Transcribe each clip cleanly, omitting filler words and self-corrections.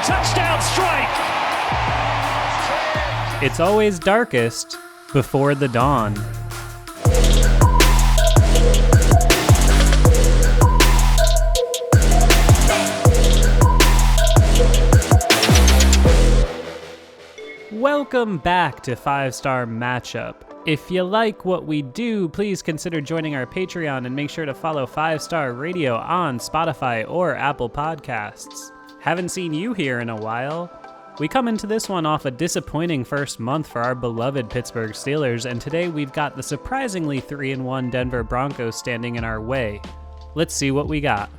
touchdown strike. It's always darkest before the dawn. Welcome back to 5-Star Matchup. If you like what we do, please consider joining our Patreon and make sure to follow 5-Star Radio on Spotify or Apple Podcasts. Haven't seen you here in a while. We come into this one off a disappointing first month for our beloved Pittsburgh Steelers, and today we've got the surprisingly 3-1 Denver Broncos standing in our way. Let's see what we got.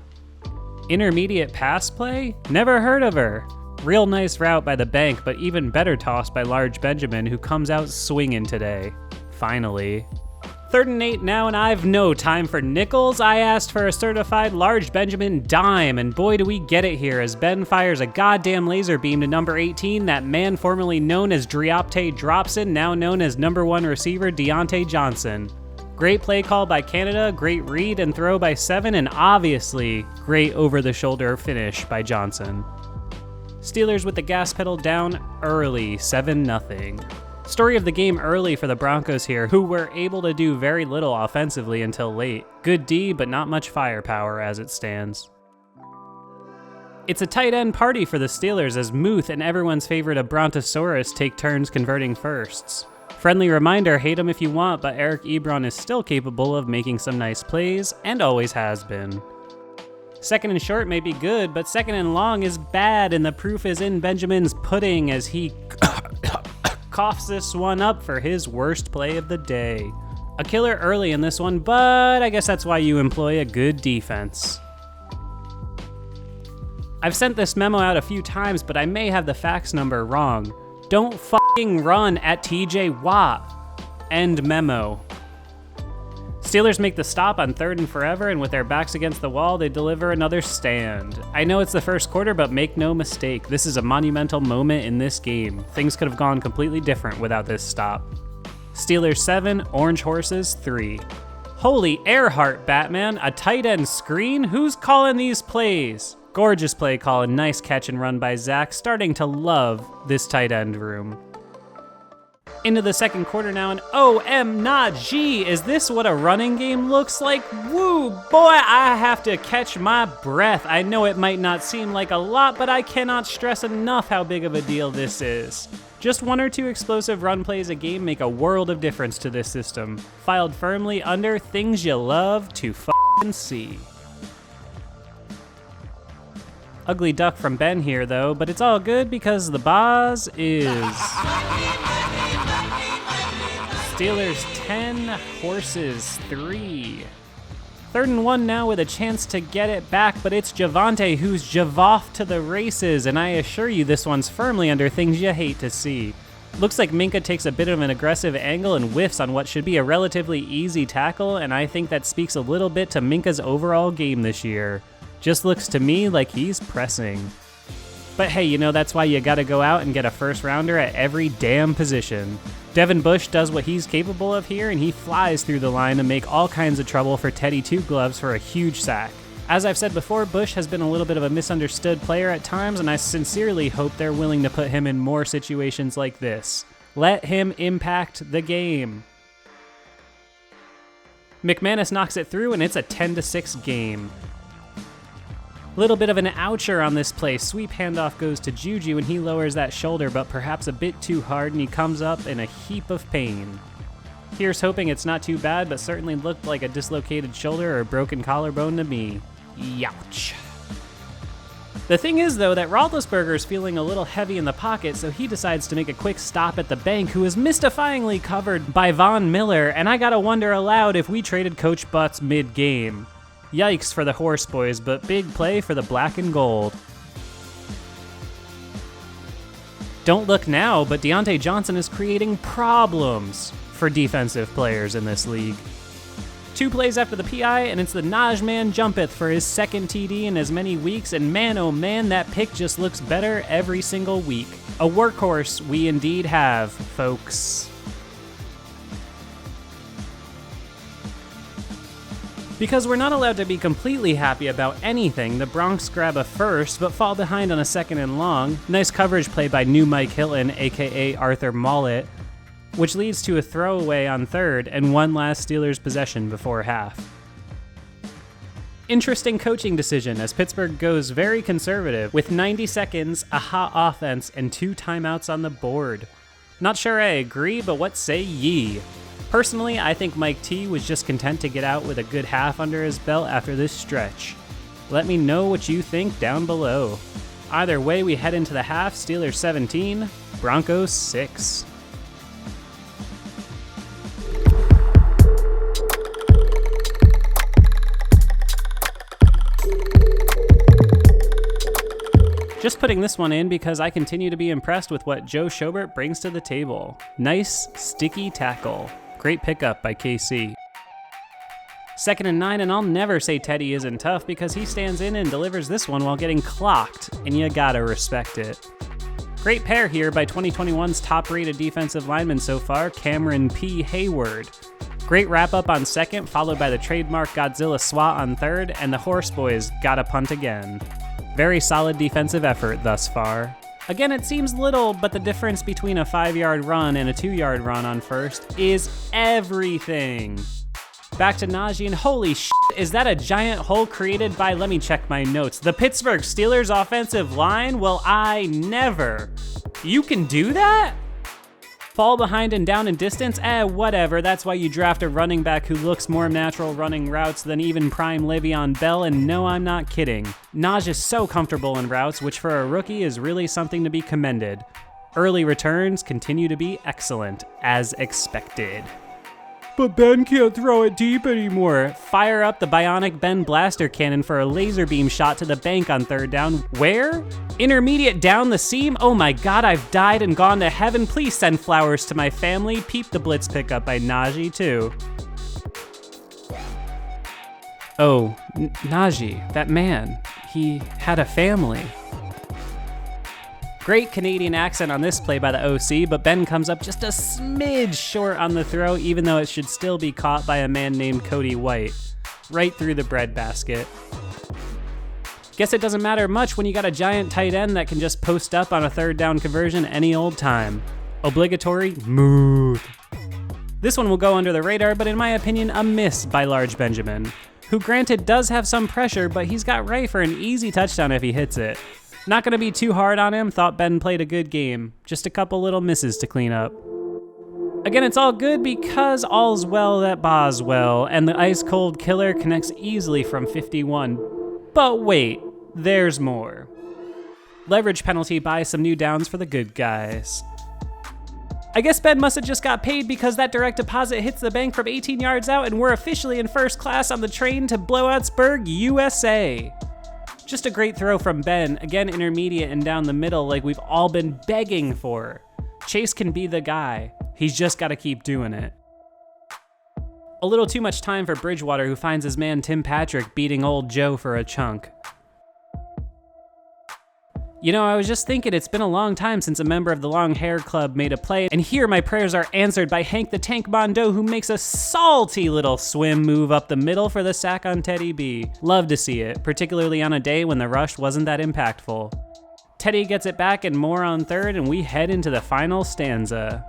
Intermediate pass play? Never heard of her. Real nice route by the bank, but even better toss by Large Benjamin, who comes out swinging today. Finally. 3rd and 8 now, and I've no time for nickels. I asked for a certified Large Benjamin dime, and boy do we get it here as Ben fires a goddamn laser beam to number 18, that man formerly known as Driopte Dropson, now known as number 1 receiver Deontay Johnson. Great play call by Canada, great read and throw by 7, and obviously great over-the-shoulder finish by Johnson. Steelers with the gas pedal down early, 7-0. Story of the game early for the Broncos here, who were able to do very little offensively until late. Good D, but not much firepower as it stands. It's a tight end party for the Steelers as Muth and everyone's favorite Brontosaurus take turns converting firsts. Friendly reminder, hate him if you want, but Eric Ebron is still capable of making some nice plays, and always has been. 2nd and short may be good, but 2nd and long is bad, and the proof is in Benjamin's pudding as he coughs this one up for his worst play of the day. A killer early in this one, but I guess that's why you employ a good defense. I've sent this memo out a few times, but I may have the fax number wrong. Don't fucking run at TJ Watt. End memo. Steelers make the stop on 3rd and forever, and with their backs against the wall, they deliver another stand. I know it's the first quarter, but make no mistake, this is a monumental moment in this game. Things could have gone completely different without this stop. Steelers 7, Orange Horses 3. Holy Earhart, Batman, a tight end screen? Who's calling these plays? Gorgeous play call and nice catch and run by Zach, starting to love this tight end room. Into the 2nd quarter now, and OM is this what a running game looks like? Woo, boy, I have to catch my breath. I know it might not seem like a lot, but I cannot stress enough how big of a deal this is. Just 1 or 2 explosive run plays a game make a world of difference to this system. Filed firmly under things you love to f***ing see. Ugly duck from Ben here, though, but it's all good because the boss is... Steelers 10, Horses 3. 3rd and 1 now with a chance to get it back, but it's Javonte who's Javoff to the races, and I assure you this one's firmly under things you hate to see. Looks like Minka takes a bit of an aggressive angle and whiffs on what should be a relatively easy tackle, and I think that speaks a little bit to Minka's overall game this year. Just looks to me like he's pressing. But hey, you know, that's why you gotta go out and get a first rounder at every damn position. Devin Bush does what he's capable of here, and he flies through the line to make all kinds of trouble for Teddy Two Gloves for a huge sack. As I've said before, Bush has been a little bit of a misunderstood player at times, and I sincerely hope they're willing to put him in more situations like this. Let him impact the game. McManus knocks it through, and it's a 10-6 game. Little bit of an oucher on this play. Sweep handoff goes to Juju, and he lowers that shoulder, but perhaps a bit too hard, and he comes up in a heap of pain. Here's hoping it's not too bad, but certainly looked like a dislocated shoulder or broken collarbone to me. Youch. The thing is, though, that Roethlisberger's feeling a little heavy in the pocket, so he decides to make a quick stop at the bank, who is mystifyingly covered by Von Miller, and I gotta wonder aloud if we traded Coach Butts mid-game. Yikes for the horse boys, but big play for the black and gold. Don't look now, but Deontay Johnson is creating problems for defensive players in this league. 2 plays after the PI, and it's the Najman jumpeth for his 2nd TD in as many weeks, and man oh man, that pick just looks better every single week. A workhorse we indeed have, folks. Because we're not allowed to be completely happy about anything, the Broncs grab a first, but fall behind on a second and long. Nice coverage play by new Mike Hilton, aka Arthur Mollett, which leads to a throwaway on third and one last Steelers possession before half. Interesting coaching decision as Pittsburgh goes very conservative with 90 seconds, a hot offense, and 2 timeouts on the board. Not sure I agree, but what say ye? Personally, I think Mike T was just content to get out with a good half under his belt after this stretch. Let me know what you think down below. Either way, we head into the half, Steelers 17, Broncos 6. Just putting this one in because I continue to be impressed with what Joe Schobert brings to the table. Nice, sticky tackle. Great pickup by KC. 2nd and 9, and I'll never say Teddy isn't tough because he stands in and delivers this one while getting clocked, and you gotta respect it. Great pair here by 2021's top-rated defensive lineman so far, Cameron P. Hayward. Great wrap-up on second, followed by the trademark Godzilla swat on third, and the Horse Boys gotta punt again. Very solid defensive effort thus far. Again, it seems little, but the difference between a 5-yard run and a 2-yard run on first is everything. Back to Najee, and holy shit, is that a giant hole created by, let me check my notes, the Pittsburgh Steelers offensive line? Well, I never. You can do that? Fall behind and down in distance? Whatever. That's why you draft a running back who looks more natural running routes than even prime Le'Veon Bell, and no, I'm not kidding. Naj is so comfortable in routes, which for a rookie is really something to be commended. Early returns continue to be excellent, as expected. But Ben can't throw it deep anymore. Fire up the bionic Ben blaster cannon for a laser beam shot to the bank on third down. Where? Intermediate down the seam? Oh my god, I've died and gone to heaven. Please send flowers to my family. Peep the blitz pickup by Najee too. Oh, Najee, that man. He had a family. Great Canadian accent on this play by the OC, but Ben comes up just a smidge short on the throw, even though it should still be caught by a man named Cody White. Right through the breadbasket. Guess it doesn't matter much when you got a giant tight end that can just post up on a third down conversion any old time. Obligatory move. This one will go under the radar, but in my opinion, a miss by Large Benjamin, who granted does have some pressure, but he's got Ray for an easy touchdown if he hits it. Not gonna be too hard on him, thought Ben played a good game. Just a couple little misses to clean up. Again, it's all good because all's well that bodes well, and the ice-cold killer connects easily from 51. But wait, there's more. Leverage penalty buys some new downs for the good guys. I guess Ben must have just got paid because that direct deposit hits the bank from 18 yards out and we're officially in first class on the train to Blowoutsburg, USA. Just a great throw from Ben, again intermediate and down the middle like we've all been begging for. Chase can be the guy. He's just got to keep doing it. A little too much time for Bridgewater, who finds his man Tim Patrick beating old Joe for a chunk. You know, I was just thinking it's been a long time since a member of the Long Hair Club made a play, and here my prayers are answered by Hank the Tank Mondo, who makes a salty little swim move up the middle for the sack on Teddy B. Love to see it, particularly on a day when the rush wasn't that impactful. Teddy gets it back and more on third, and we head into the final stanza.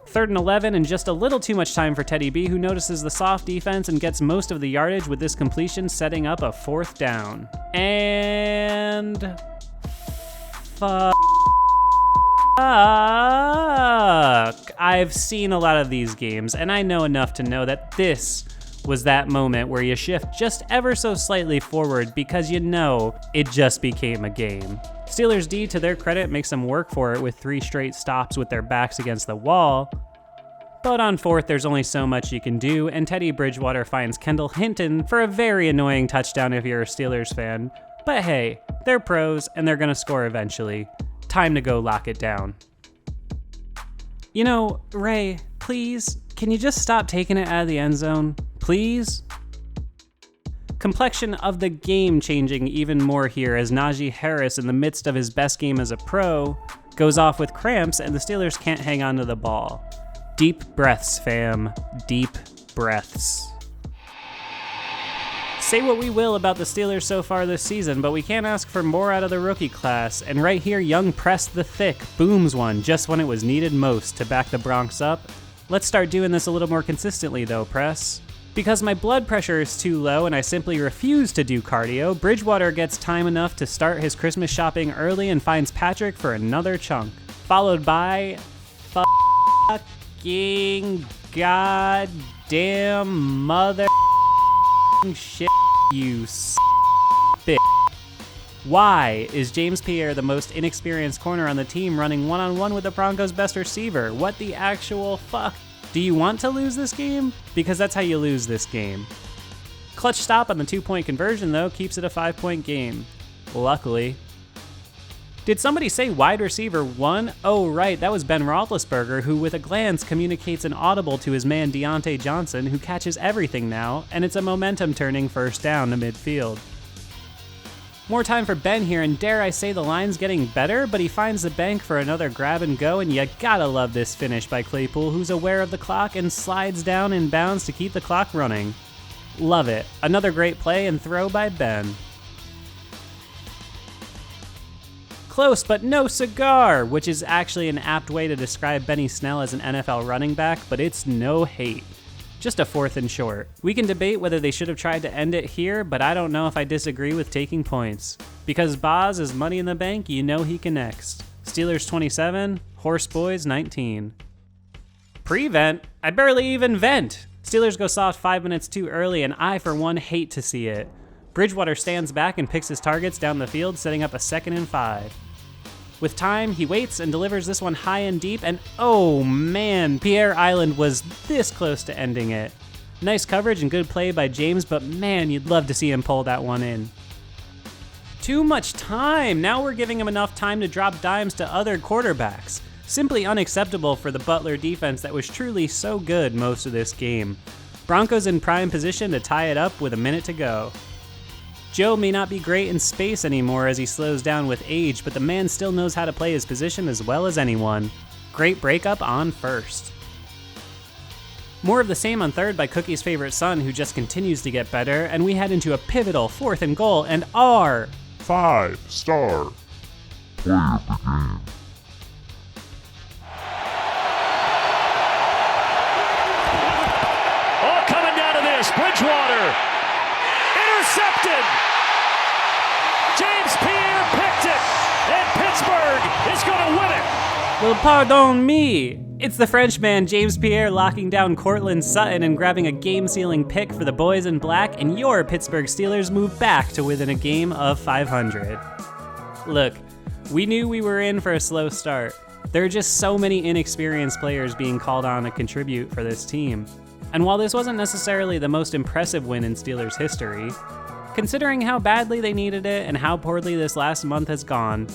3rd and 11, and just a little too much time for Teddy B, who notices the soft defense and gets most of the yardage with this completion, setting up a 4th down. And... fuck. I've seen a lot of these games, and I know enough to know that this was that moment where you shift just ever so slightly forward because you know it just became a game. Steelers D, to their credit, makes them work for it with 3 straight stops with their backs against the wall. But on 4th, there's only so much you can do, and Teddy Bridgewater finds Kendall Hinton for a very annoying touchdown if you're a Steelers fan. But hey, they're pros, and they're gonna score eventually. Time to go lock it down. You know, Ray, please, can you just stop taking it out of the end zone? Please? Complexion of the game changing even more here as Najee Harris, in the midst of his best game as a pro, goes off with cramps and the Steelers can't hang on to the ball. Deep breaths, fam. Deep breaths. Say what we will about the Steelers so far this season, but we can't ask for more out of the rookie class, and right here, young Press the Thick booms one just when it was needed most to back the Broncos up. Let's start doing this a little more consistently though, Press. Because my blood pressure is too low and I simply refuse to do cardio, Bridgewater gets time enough to start his Christmas shopping early and finds Patrick for another chunk, followed by fucking goddamn mother shit, you bitch. Why is James Pierre the most inexperienced corner on the team running one-on-one with the Broncos' best receiver? What the actual fuck? Do you want to lose this game? Because that's how you lose this game. Clutch stop on the 2-point conversion, though, keeps it a 5-point game. Luckily. Did somebody say wide receiver 1? Oh, right, that was Ben Roethlisberger, who with a glance communicates an audible to his man Deontay Johnson, who catches everything now, and it's a momentum-turning first down to midfield. More time for Ben here, and dare I say the line's getting better, but he finds the bank for another grab and go, and you gotta love this finish by Claypool, who's aware of the clock and slides down in bounds to keep the clock running. Love it. Another great play and throw by Ben. Close, but no cigar, which is actually an apt way to describe Benny Snell as an NFL running back, but it's no hate. Just a 4th and short. We can debate whether they should have tried to end it here, but I don't know if I disagree with taking points. Because Boz is money in the bank, you know he connects. Steelers 27, Horse Boys 19. Prevent? I barely even vent. Steelers go soft 5 minutes too early, and I, for one, hate to see it. Bridgewater stands back and picks his targets down the field, setting up a 2nd and 5. With time, he waits and delivers this one high and deep, and oh man, Pierre Island was this close to ending it. Nice coverage and good play by James, but man, you'd love to see him pull that one in. Too much time! Now we're giving him enough time to drop dimes to other quarterbacks. Simply unacceptable for the Butler defense that was truly so good most of this game. Broncos in prime position to tie it up with a minute to go. Joe may not be great in space anymore as he slows down with age, but the man still knows how to play his position as well as anyone. Great breakup on first. More of the same on third by Cookie's favorite son, who just continues to get better, and we head into a pivotal 4th and goal, and our 5-star player of the game. Oh, coming down to this, Bridgewater. Intercepted! James Pierre picked it, and Pittsburgh is going to win it! Well, pardon me! It's the Frenchman James Pierre locking down Cortland Sutton and grabbing a game-sealing pick for the boys in black, and your Pittsburgh Steelers move back to within a game of 500. Look, we knew we were in for a slow start. There are just so many inexperienced players being called on to contribute for this team. And while this wasn't necessarily the most impressive win in Steelers history, considering how badly they needed it and how poorly this last month has gone,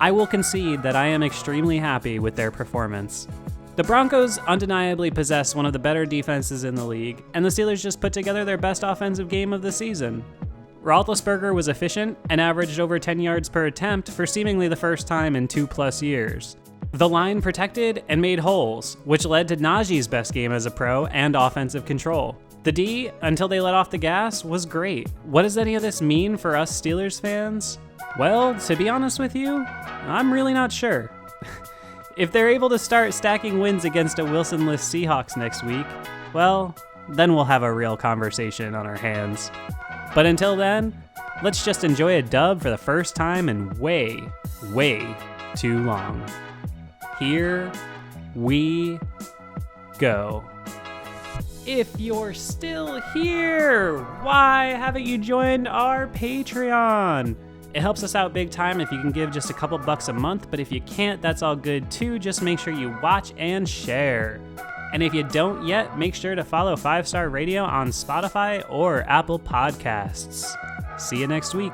I will concede that I am extremely happy with their performance. The Broncos undeniably possess one of the better defenses in the league, and the Steelers just put together their best offensive game of the season. Roethlisberger was efficient and averaged over 10 yards per attempt for seemingly the first time in 2+ years. The line protected and made holes, which led to Najee's best game as a pro and offensive control. The D, until they let off the gas, was great. What does any of this mean for us Steelers fans? Well, to be honest with you, I'm really not sure. If they're able to start stacking wins against a Wilson-less Seahawks next week, well, then we'll have a real conversation on our hands. But until then, let's just enjoy a dub for the first time in way, way too long. Here we go. If you're still here, why haven't you joined our Patreon? It helps us out big time if you can give just a couple bucks a month, but if you can't, that's all good too. Just make sure you watch and share. And if you don't yet, make sure to follow 5 Star Radio on Spotify or Apple Podcasts. See you next week.